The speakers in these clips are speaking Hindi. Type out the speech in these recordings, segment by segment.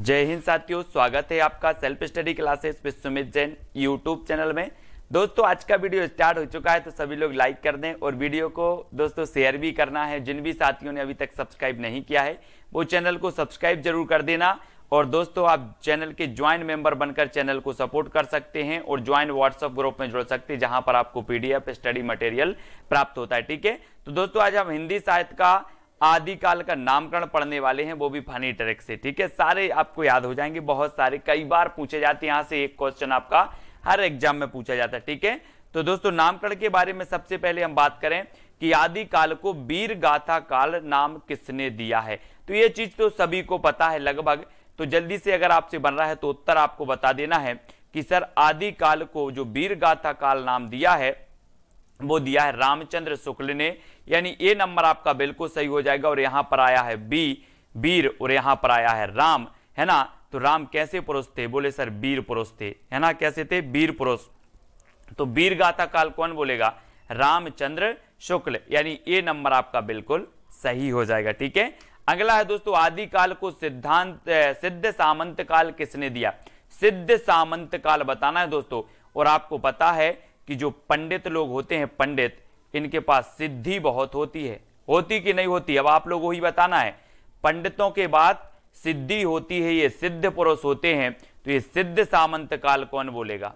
जय हिंद साथियों, स्वागत है आपका self study classes with Sumit Jain YouTube channel में। दोस्तों आज का वीडियो स्टार्ट हो चुका है तो सभी लोग लाइक कर दें और वीडियो को दोस्तों शेयर भी करना है। जिन भी साथियों ने अभी तक सब्सक्राइब नहीं किया है वो चैनल को सब्सक्राइब जरूर कर देना। और दोस्तों आप चैनल के ज्वाइन मेंबर बनकर चैनल को सपोर्ट कर सकते हैं और ज्वाइन व्हाट्सएप ग्रुप में जुड़ सकते हैं जहां पर आपको पीडीएफ स्टडी मटेरियल प्राप्त होता है। ठीक है, तो दोस्तों आज हम हिंदी साहित्य का आदिकाल का नामकरण पढ़ने वाले हैं, वो भी फनी ट्रिक से। ठीक है, सारे आपको याद हो जाएंगे, बहुत सारे कई बार पूछे जाते हैं। यहां से एक क्वेश्चन आपका हर एग्जाम में पूछा जाता है। ठीक है, तो दोस्तों नामकरण के बारे में सबसे पहले हम बात करें कि आदिकाल को वीर गाथा काल नाम किसने दिया है। तो ये चीज तो सभी को पता है लगभग, तो जल्दी से अगर आपसे बन रहा है तो उत्तर आपको बता देना है कि सर आदिकाल को जो वीर गाथा काल नाम दिया है वो दिया है रामचंद्र शुक्ल ने, यानी ए नंबर आपका बिल्कुल सही हो जाएगा। और यहां पर आया है बी वीर और यहां पर आया है राम, है ना। तो राम कैसे पुरुष थे? बोले सर वीर पुरुष थे, है ना। कैसे थे? वीर पुरुष। तो वीर गाथा काल कौन बोलेगा? रामचंद्र शुक्ल, यानी ए नंबर आपका बिल्कुल सही हो जाएगा। ठीक है, अगला है दोस्तों आदिकाल को सिद्ध सामंत काल किसने दिया? सिद्ध सामंत काल बताना है दोस्तों। और आपको पता है कि जो पंडित लोग होते हैं, पंडित, इनके पास सिद्धि बहुत होती है। होती कि नहीं होती? अब आप लोगों को ही बताना है। पंडितों के बाद सिद्धि होती है, ये सिद्ध पुरुष होते हैं। तो ये सिद्ध सामंत काल कौन बोलेगा?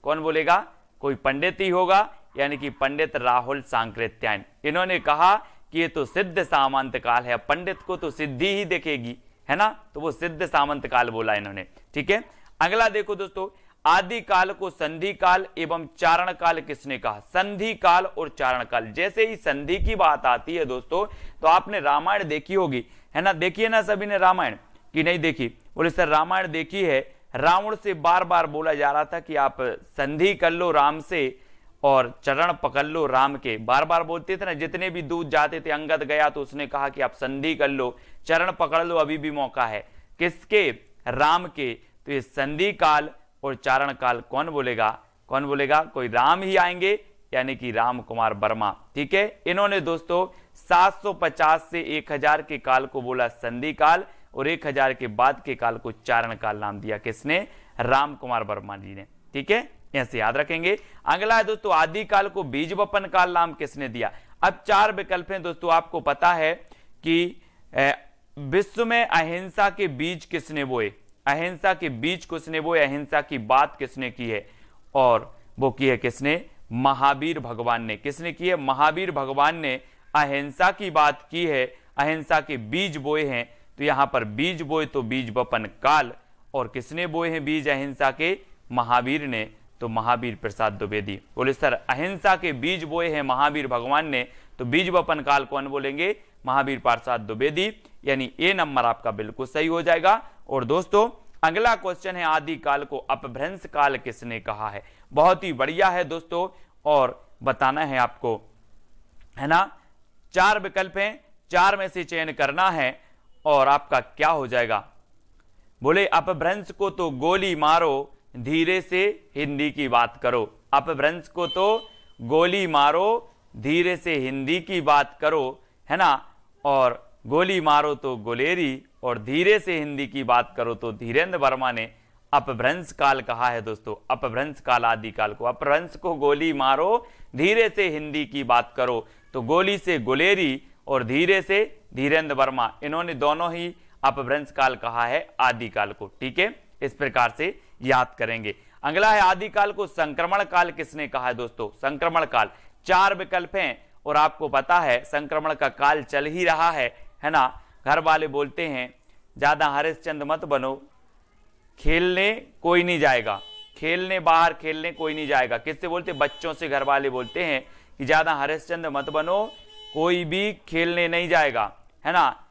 कौन बोलेगा? कोई पंडित ही होगा, यानी कि पंडित राहुल सांकृत्यायन। इन्होंने कहा कि ये तो सिद्ध सामंत काल है, पंडित को तो सिद्धि ही दिखेगी, है ना। तो वो सिद्ध सामंत काल बोला इन्होंने। ठीक है, अगला देखो दोस्तों, आदिकाल को संधि काल एवं चारण काल किसने कहा? संधि काल और चारण काल। जैसे ही संधि की बात आती है दोस्तों, तो आपने रामायण देखी होगी, है ना। देखिए ना सभी ने रामायण, कि नहीं देखी? बोले सर रामायण देखी है। रावण से बार बार बोला जा रहा था कि आप संधि कर लो राम से और चरण पकड़ लो राम के, बार बार बोलते थे ना। जितने भी दूत जाते थे, अंगद गया तो उसने कहा कि आप संधि कर लो, चरण पकड़ लो, अभी भी मौका है। किसके? राम के। तो ये संधि काल और चारण काल कौन बोलेगा? कौन बोलेगा? कोई राम ही आएंगे, यानी कि राम कुमार वर्मा। ठीक है, इन्होंने दोस्तों 750 से 1000 के काल को बोला संधि काल और 1000 के बाद के काल को चारण काल नाम दिया। किसने? राम कुमार वर्मा जी ने। ठीक है, ऐसे याद रखेंगे। अगला है दोस्तों आदिकाल को बीज वपन काल नाम किसने दिया? अब 4 विकल्प हैं दोस्तों। आपको पता है कि विश्व में अहिंसा के बीज किसने बोए? अहिंसा के बीज किसने बोए? अहिंसा की बात किसने की है? और वो की है किसने? महावीर भगवान ने। किसने की है? महावीर भगवान ने अहिंसा की बात की है, अहिंसा के बीज बोए हैं। तो यहां पर बीज बोए तो बीज वपन काल। और किसने बोए हैं बीज अहिंसा के? महावीर ने। तो महावीर प्रसाद द्विवेदी। बोले सर अहिंसा के बीज बोए हैं महावीर भगवान ने, तो बीज वपन काल कौन बोलेंगे? महावीर प्रसाद द्विवेदी, यानी ए नंबर आपका बिल्कुल सही हो जाएगा। और दोस्तों अगला क्वेश्चन है आदिकाल को अपभ्रंश काल किसने कहा है? बहुत ही बढ़िया है दोस्तों, और बताना है आपको, है ना। 4 विकल्प हैं, 4 में से चयन करना है और आपका क्या हो जाएगा? बोले अपभ्रंश को तो गोली मारो, धीरे से हिंदी की बात करो। अपभ्रंश को तो गोली मारो, धीरे से हिंदी की बात करो, है ना। और गोली मारो तो गोलेरी और धीरे से हिंदी की बात करो तो धीरेन्द्र वर्मा ने अपभ्रंश काल कहा है दोस्तों। अपभ्रंश काल आदिकाल को, अपभ्रंश को गोली मारो, धीरे से हिंदी की बात करो, तो गोली से गोलेरी और धीरे से धीरेन्द्र वर्मा, इन्होंने दोनों ही अपभ्रंश काल कहा है आदिकाल को। ठीक है, इस प्रकार से याद करेंगे। अगला है आदिकाल को संक्रमण काल किसने कहा है दोस्तों? संक्रमण काल। 4 विकल्प हैं और आपको पता है संक्रमण का काल चल ही रहा है ना। घर वाले बोलते हैं ज्यादा हरिश्चंद्र मत बनो, खेलने कोई नहीं जाएगा, खेलने बाहर खेलने कोई नहीं जाएगा। किससे बोलते? बच्चों से घर वाले बोलते हैं कि ज्यादा हरिश्चंद्र मत बनो, कोई भी खेलने नहीं जाएगा, है ना।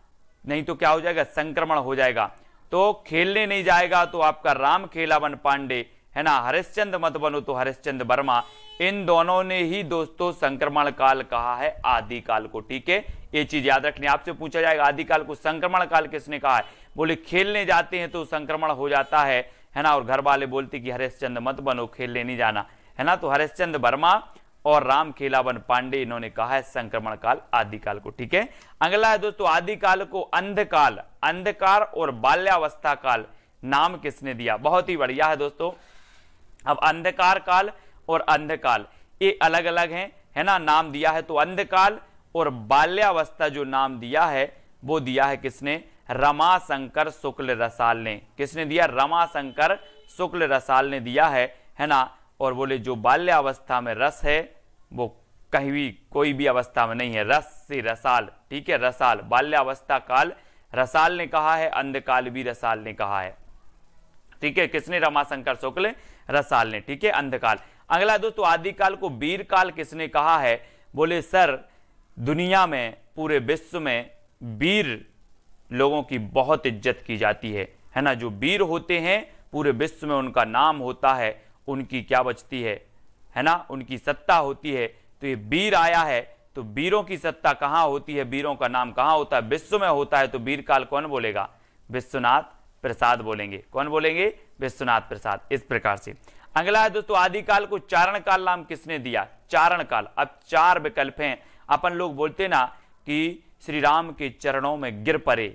नहीं तो क्या हो जाएगा? संक्रमण हो जाएगा। तो खेलने नहीं जाएगा तो आपका राम खेलावन पांडे, है ना। हरिश्चंद्र मत बनो तो हरिश्चंद्र वर्मा। इन दोनों ने ही दोस्तों संक्रमण काल कहा है आदिकाल को। ठीक है, ये चीज याद रखनी। आपसे पूछा जाएगा आदिकाल को संक्रमण काल किसने कहा है? बोले खेलने जाते हैं तो संक्रमण हो जाता है ना। और घर वाले बोलते कि हरिश्चंद्र मत बनो, खेलने नहीं जाना, है ना। तो हरिश्चंद्र वर्मा और राम खेलावन पांडे, इन्होंने कहा है संक्रमण काल आदिकाल को। ठीक है, अगला है दोस्तों आदिकाल को अंधकाल, अंधकार और बाल्यावस्था काल नाम किसने दिया? बहुत ही बढ़िया है दोस्तों। अब अंधकार काल और अंधकाल ये अलग अलग हैं, है ना, नाम दिया है। तो अंधकाल और बाल्यावस्था जो नाम दिया है वो दिया है किसने? रमाशंकर शुक्ल रसाल ने। किसने दिया? रमाशंकर शुक्ल रसाल ने दिया है ना। और बोले जो बाल्यावस्था में रस है वो कहीं भी कोई भी अवस्था में नहीं है, रस से रसाल। ठीक है, रसाल, बाल्यावस्था काल रसाल ने कहा है, अंधकाल भी रसाल ने कहा है। ठीक है, किसने? रमाशंकर शुक्ल रसाल ने। ठीक है, अंधकाल। अगला दोस्तों आदिकाल को वीर काल किसने कहा है? बोले सर दुनिया में, पूरे विश्व में वीर लोगों की बहुत इज्जत की जाती है ना। जो वीर होते हैं पूरे विश्व में उनका नाम होता है, उनकी क्या बचती है ना, उनकी सत्ता होती है। तो ये वीर आया है तो वीरों की सत्ता कहां होती है, वीरों का नाम कहां होता है? विश्व में होता है। तो वीर काल कौन बोलेगा? विश्वनाथ प्रसाद बोलेंगे। कौन बोलेंगे? विश्वनाथ प्रसाद। इस प्रकार से अगला है दोस्तों आदिकाल को चारण काल नाम किसने दिया? चारण काल। अब 4 विकल्प हैं। अपन लोग बोलते ना कि श्री राम के चरणों में गिर पड़े।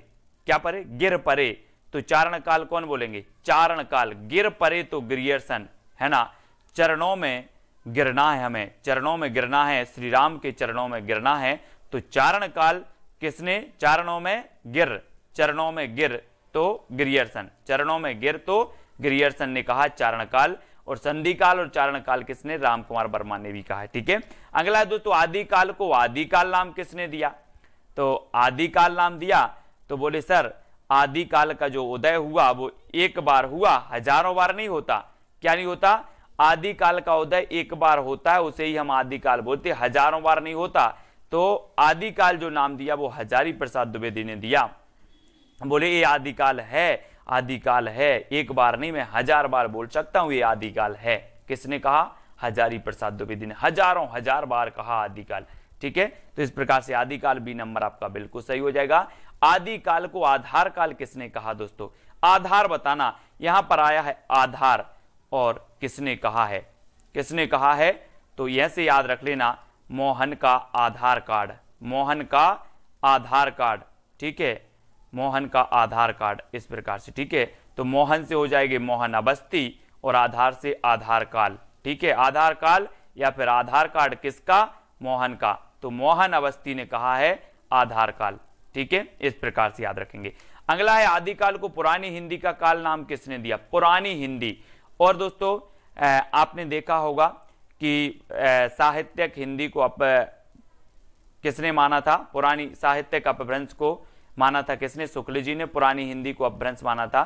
क्या पड़े? गिर पड़े। तो चारण काल कौन बोलेंगे? चारण काल। गिर पड़े तो ग्रियर्सन, है ना, चरणों में गिरना है, हमें चरणों में गिरना है, श्री राम के चरणों में गिरना है। तो चारण काल किसने? चरणों में गिर, चरणों में गिर तो ग्रियर्सन, चरणों में गिर तो ग्रियर्सन ने कहा चारण काल। और संधि काल और चारण काल किसने? राम कुमार वर्मा ने भी कहा है। ठीक है, अगला दोस्तों आदिकाल को आदिकाल नाम किसने दिया? तो आदिकाल नाम दिया तो बोले सर आदिकाल का जो उदय हुआ वो एक बार हुआ, हजारों बार नहीं होता। क्या नहीं होता? आदिकाल का उदय एक बार होता है, उसे ही हम आदिकाल बोलते, हजारों बार नहीं होता। तो आदिकाल जो नाम दिया वो हजारी प्रसाद द्विवेदी ने दिया। बोले ये आदिकाल है, आदिकाल है, एक बार नहीं मैं 1000 बार बोल सकता हूं ये आदिकाल है। किसने कहा? हजारी प्रसाद द्विवेदी ने हजारों हजार बार कहा आदिकाल। ठीक है, तो इस प्रकार से आदिकाल बी नंबर आपका बिल्कुल सही हो जाएगा। आदिकाल को आधार काल किसने कहा? दोस्तों आधार बताना, यहां पर आया है आधार, और किसने कहा है? किसने कहा है? तो यह से याद रख लेना, मोहन का आधार कार्ड, मोहन का आधार कार्ड। ठीक है, मोहन का आधार कार्ड, इस प्रकार से। ठीक है, तो मोहन से हो जाएंगे मोहन अवस्थी और आधार से आधार काल। ठीक है, आधार काल या फिर आधार कार्ड किसका? मोहन का। तो मोहन अवस्थी ने कहा है आधार काल। ठीक है, इस प्रकार से याद रखेंगे। अगला है आदिकाल को पुरानी हिंदी का काल नाम किसने दिया? पुरानी हिंदी। और दोस्तों आपने देखा होगा कि साहित्यिक हिंदी को किसने माना था? पुरानी साहित्यिक अपभ्रंश को माना था किसने? शुक्ल जी ने। पुरानी हिंदी को अपभ्रंश माना था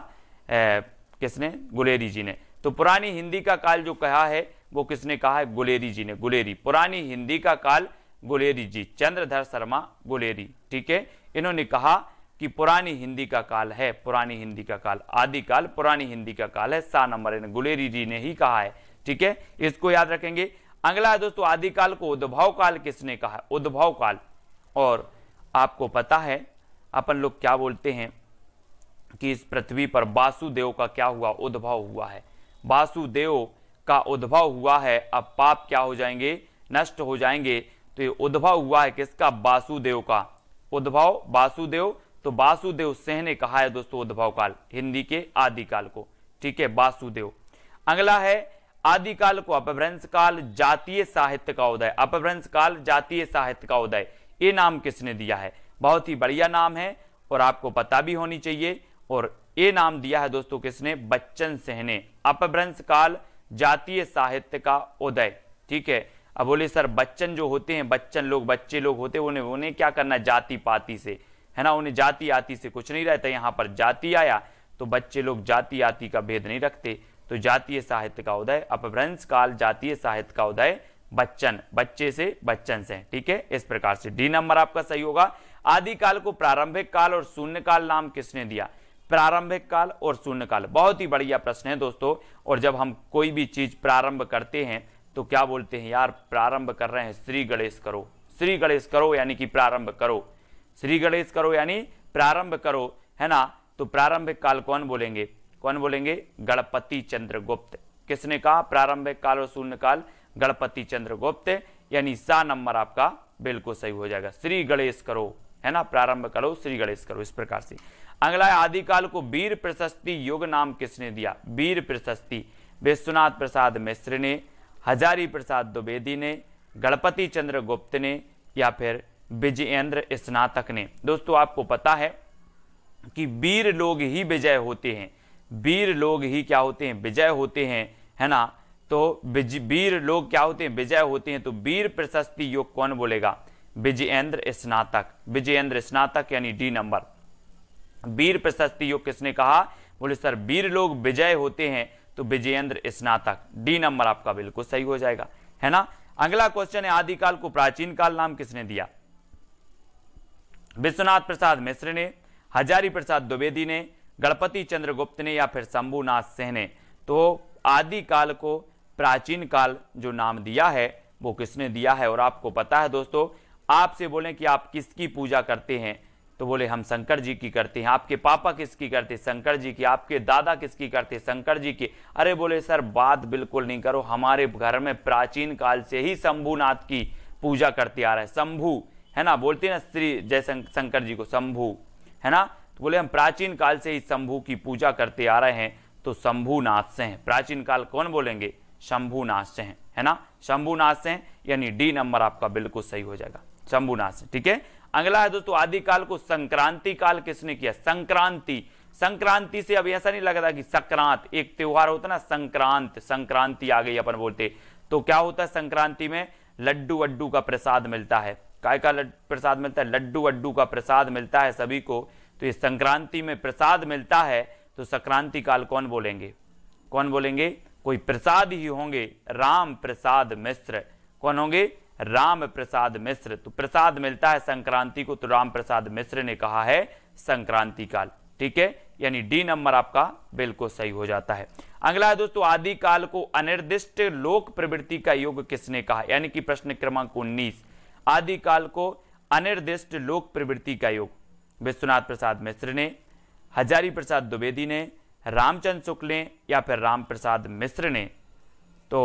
किसने? गुलेरी जी ने। तो पुरानी हिंदी का काल जो कहा है वो किसने कहा है? गुलेरी जी ने। गुलेरी, पुरानी हिंदी का काल गुलेरी जी, चंद्रधर शर्मा गुलेरी। ठीक है, इन्होंने कहा कि पुरानी हिंदी का काल है, पुरानी हिंदी का काल, आदिकाल पुरानी हिंदी का काल है। 7 नंबर गुलेरी जी ने ही कहा है। ठीक है, इसको याद रखेंगे। अगला है दोस्तों आदिकाल को उद्भव काल किसने कहा? उद्भव काल। और आपको पता है अपन लोग क्या बोलते हैं कि इस पृथ्वी पर वासुदेव का क्या हुआ? उद्भव हुआ है। वासुदेव का उद्भव हुआ है। अब पाप क्या हो जाएंगे? नष्ट हो जाएंगे। तो ये उद्भव हुआ है किसका? वासुदेव का। उद्भव वासुदेव, तो वासुदेव सिंह ने कहा है दोस्तों उद्भव काल हिंदी के आदिकाल को। ठीक है, वासुदेव। अगला है आदिकाल को अपभ्रंश काल, जातीय साहित्य का उदय। अपभ्रंश काल, जातीय साहित्य का उदय, ये नाम किसने दिया है? बहुत ही बढ़िया नाम है और आपको पता भी होनी चाहिए। और ये नाम दिया है दोस्तों किसने? बच्चन सिंह ने। अपभ्रंश काल, जातीय साहित्य का उदय। ठीक है, अब बोले सर बच्चन जो होते हैं, बच्चन लोग, बच्चे लोग होते हैं, उन्हें क्या करना? जाति पाति से, है ना, उन्हें जाति आति से कुछ नहीं रहता। यहाँ पर जाति आया तो बच्चे लोग जाति आति का भेद नहीं रखते। तो जातीय साहित्य का उदय, अपभ्रंश काल, जातीय साहित्य का उदय, बच्चन, बच्चे से बच्चन से। ठीक है, इस प्रकार से डी नंबर आपका सही होगा। आदिकाल को प्रारंभिक काल और शून्य काल नाम किसने दिया? प्रारंभिक काल और शून्य काल, बहुत ही बढ़िया प्रश्न है दोस्तों। और जब हम कोई भी चीज प्रारंभ करते हैं तो क्या बोलते हैं? यार प्रारंभ कर रहे हैं, श्री गणेश करो, श्री गणेश करो यानी कि प्रारंभ करो, श्री गणेश करो यानी प्रारंभ करो, है ना। तो प्रारंभिक काल कौन बोलेंगे? कौन बोलेंगे? गणपति चंद्र गुप्त। किसने कहा? प्रारंभिक काल और शून्य काल, गणपति चंद्र गुप्त। यानी सा नंबर आपका बिल्कुल सही हो जाएगा। श्री गणेश करो, है ना, प्रारंभ करो श्री गणेश करो, इस प्रकार से। अगला है आदिकाल को वीर प्रशस्ति युग नाम किसने दिया? वीर प्रशस्ति विश्वनाथ प्रसाद मिश्र ने, हजारी प्रसाद द्विवेदी ने, गणपति चंद्र गुप्त ने, या फिर विजयेंद्र स्नातक ने। दोस्तों आपको पता है कि वीर लोग ही विजय होते हैं, वीर लोग ही क्या होते हैं? विजय होते हैं, है ना। तो वीर लोग क्या होते हैं? विजय होते हैं। तो वीर प्रशस्ति योग कौन बोलेगा? विजयेंद्र स्नातक, विजयेंद्र स्नातक यानी डी नंबर। वीर प्रशस्ति योग किसने कहा? बोले सर वीर लोग विजय होते हैं, तो विजयेंद्र स्नातक, डी नंबर आपका बिल्कुल सही हो जाएगा, है ना। अगला क्वेश्चन है आदिकाल को प्राचीन काल नाम किसने दिया? विश्वनाथ प्रसाद मिश्र ने, हजारी प्रसाद द्विवेदी ने, गणपति चंद्र गुप्त ने, या फिर शंभुनाथ सिंह ने। तो आदिकाल को प्राचीन काल जो नाम दिया है वो किसने दिया है? और आपको पता है दोस्तों, आपसे बोले कि आप किसकी पूजा करते हैं, तो बोले हम शंकर जी की करते हैं। आपके पापा किसकी करते? शंकर जी की। आपके दादा किसकी करते? शंकर जी की। अरे बोले सर बात बिल्कुल नहीं करो, हमारे घर में प्राचीन काल से ही शंभुनाथ की पूजा करते आ रहे हैं। शंभु, है ना, बोलते हैं ना श्री जय शंकर जी को शंभु, है ना। तो बोले हम प्राचीन काल से ही शंभु की पूजा करते आ रहे हैं, तो शंभुनाथ से हैं। प्राचीन काल कौन बोलेंगे? शंभुनाथ से हैं, है ना, शंभुनाथ से हैं, यानी डी नंबर आपका बिल्कुल सही हो जाएगा, शंभुनाथ से। ठीक है। अगला है दोस्तों आदिकाल को संक्रांति काल किसने किया? संक्रांति, संक्रांति से अब ऐसा नहीं लग रहा कि संक्रांत एक त्योहार होता ना, संक्रांत, संक्रांति आ गई अपन बोलते। तो क्या होता है संक्रांति में? लड्डू वड्डू का प्रसाद मिलता है। काय का प्रसाद मिलता है? लड्डू वड्डू का प्रसाद मिलता है सभी को। तो इस संक्रांति में प्रसाद मिलता है, तो संक्रांति काल कौन बोलेंगे? कौन बोलेंगे? कोई प्रसाद ही होंगे, राम प्रसाद मिश्र। कौन होंगे? राम प्रसाद मिश्र। तो प्रसाद मिलता है संक्रांति को, तो राम प्रसाद मिश्र ने कहा है संक्रांति काल। ठीक है, यानी डी नंबर आपका बिल्कुल सही हो जाता है। अगला है दोस्तों आदिकाल को अनिर्दिष्ट लोक प्रवृत्ति का युग किसने कहा? यानी कि प्रश्न क्रमांक 19, आदिकाल को अनिर्दिष्ट लोक प्रवृत्ति का युग विश्वनाथ प्रसाद मिश्र ने, हजारी प्रसाद द्विवेदी ने, रामचंद्र शुक्ल ने, या फिर राम प्रसाद मिश्र ने। तो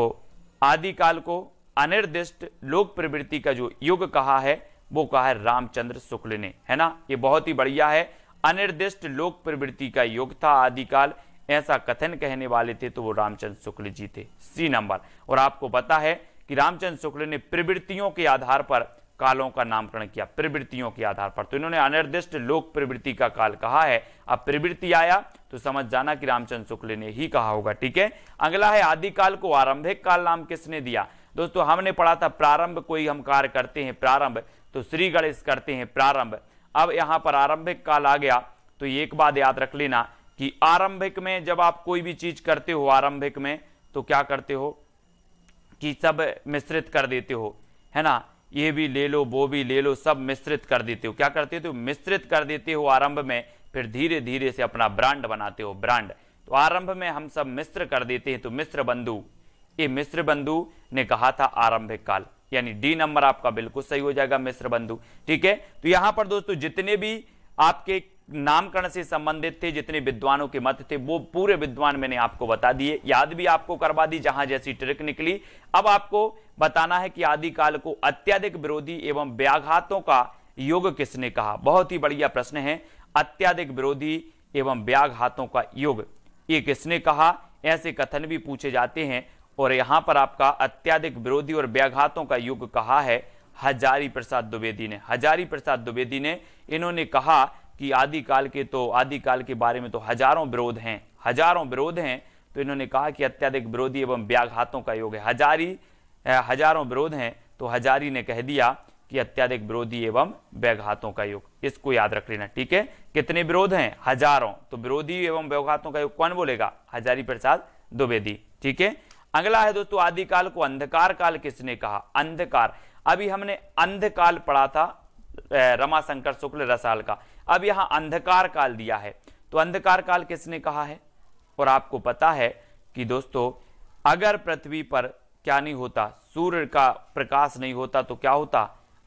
आदिकाल को अनिर्दिष्ट लोक प्रवृत्ति का जो युग कहा है वो कहा है रामचंद्र शुक्ल ने, है ना। ये बहुत ही बढ़िया है। अनिर्दिष्ट लोक प्रवृत्ति का युग था आदिकाल, ऐसा कथन कहने वाले थे तो वो रामचंद्र शुक्ल जी थे, सी नंबर। और आपको पता है कि रामचंद्र शुक्ल ने प्रवृत्तियों के आधार पर कालों का नामकरण किया, प्रवृत्तियों के आधार पर। तो इन्होंने अनिर्दिष्ट लोक प्रवृत्ति का काल कहा है। अब प्रवृत्ति आया तो समझ जाना कि रामचंद्र शुक्ल ने ही कहा होगा। ठीक है। अगला है आदिकाल को आरंभिक काल नाम किसने दिया? दोस्तों हमने पढ़ा था प्रारंभ कोई हम कार्य करते हैं प्रारंभ, तो श्री गणेश करते हैं प्रारंभ। अब यहां पर आरंभिक काल आ गया, तो एक बात याद रख लेना कि आरंभिक में जब आप कोई भी चीज करते हो आरंभिक में, तो क्या करते हो कि सब मिश्रित कर देते हो, है ना। ये भी ले लो वो भी ले लो, सब मिश्रित कर देते हो। क्या करते हो? मिश्रित कर देते हो आरंभ में, फिर धीरे धीरे से अपना ब्रांड बनाते हो, ब्रांड। तो आरंभ में हम सब मिश्र कर देते हैं, तो मिश्र बंधु, ये मिश्र बंधु ने कहा था आरंभिक काल, यानी डी नंबर आपका बिल्कुल सही हो जाएगा, मिश्र बंधु। ठीक है। तो यहां पर दोस्तों जितने भी आपके नामकरण से संबंधित थे, जितने विद्वानों के मत थे, वो पूरे विद्वान मैंने आपको बता दिए, याद भी आपको करवा दी जहां जैसी ट्रिक निकली। अब आपको बताना है कि आदिकाल को अत्यधिक विरोधी एवं व्याघातों का युग किसने कहा? बहुत ही बढ़िया प्रश्न है। अत्यधिक विरोधी एवं व्याघातों का युग ये किसने कहा? ऐसे कथन भी पूछे जाते हैं। और यहां पर आपका अत्यधिक विरोधी और व्याघातों का युग कहा है हजारी प्रसाद द्विवेदी ने। हजारी प्रसाद द्विवेदी ने इन्होंने कहा कि आदिकाल के बारे में तो हजारों विरोध हैं, हजारों विरोध हैं। तो इन्होंने कहा कि अत्यधिक विरोधी एवं व्याघातों का योग है। हजारों विरोध हैं, तो हजारी ने कह दिया कि अत्यधिक विरोधी एवं व्याघातों का योग। इसको याद रख लेना। ठीक है। कितने विरोध हैं? हजारों। तो विरोधी एवं व्याघातों का योग कौन बोलेगा? हजारी प्रसाद द्विवेदी। ठीक है। अगला है दोस्तों आदिकाल को अंधकार काल किसने कहा? अंधकार, अभी हमने अंधकाल पढ़ा था रमाशंकर शुक्ल रसाल का, अब यहां अंधकार काल दिया है, तो अंधकार काल किसने कहा है? और आपको पता है कि दोस्तों अगर पृथ्वी पर क्या नहीं होता, सूर्य का प्रकाश नहीं होता, तो क्या होता?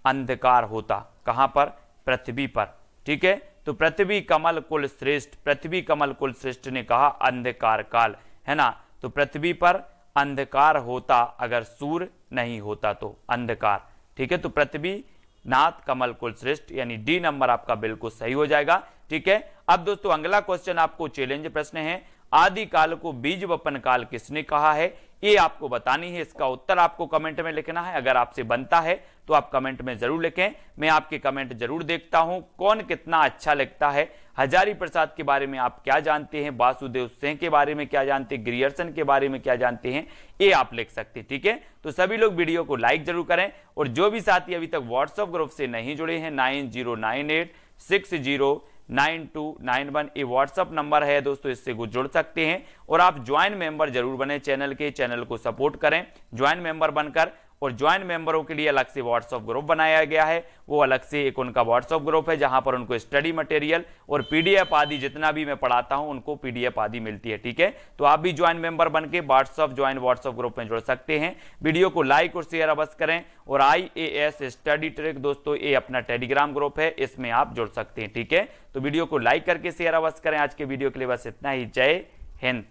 अंधकार होता। कहां पर? पृथ्वी पर। ठीक है। तो पृथ्वी कमल कुल श्रेष्ठ, पृथ्वी कमल कुल श्रेष्ठ ने कहा अंधकार काल, है ना। तो पृथ्वी पर अंधकार होता अगर सूर्य नहीं होता तो अंधकार। ठीक है, तो पृथ्वी नाथ कमल कुलश्रेष्ठ यानी डी नंबर आपका बिल्कुल सही हो जाएगा। ठीक है, अब दोस्तों अगला क्वेश्चन आपको चैलेंज प्रश्न है, आदि काल को बीज वपन काल किसने कहा है, ये आपको बतानी है। इसका उत्तर आपको कमेंट में लिखना है। अगर आपसे बनता है तो आप कमेंट में जरूर लिखें, मैं आपके कमेंट जरूर देखता हूं। कौन कितना अच्छा लिखता है, हजारी प्रसाद के बारे में आप क्या जानते हैं, वासुदेव सिंह के बारे में क्या जानते हैं, ग्रियर्सन के बारे में क्या जानते हैं, ये आप लिख सकते हैं। ठीक है, तो सभी लोग वीडियो को लाइक जरूर करें। और जो भी साथी अभी तक व्हाट्सएप ग्रुप से नहीं जुड़े हैं 9098609291 ये व्हाट्सएप नंबर है दोस्तों, इससे जुड़ सकते हैं। और आप ज्वाइन मेंबर जरूर बने चैनल को सपोर्ट करें ज्वाइन मेंबर बनकर। और ज्वाइन मेंबरों के लिए अलग से व्हाट्सएप ग्रुप बनाया गया है, वो अलग से एक उनका व्हाट्सएप ग्रुप है जहां पर उनको स्टडी मटेरियल और पीडीएफ आदि जितना भी मैं पढ़ाता हूं उनको पीडीएफ आदि मिलती है। ठीक है, तो आप भी ज्वाइन मेंबर बन के व्हाट्सएप ग्रुप में जुड़ सकते हैं। वीडियो को लाइक और शेयर अवश्य करें। और IAS स्टडी ट्रिक दोस्तों ये अपना टेलीग्राम ग्रुप है, इसमें आप जुड़ सकते हैं। ठीक है, तो वीडियो को लाइक करके शेयर अवश्य करें। आज के वीडियो के लिए बस इतना ही। जय हिंद।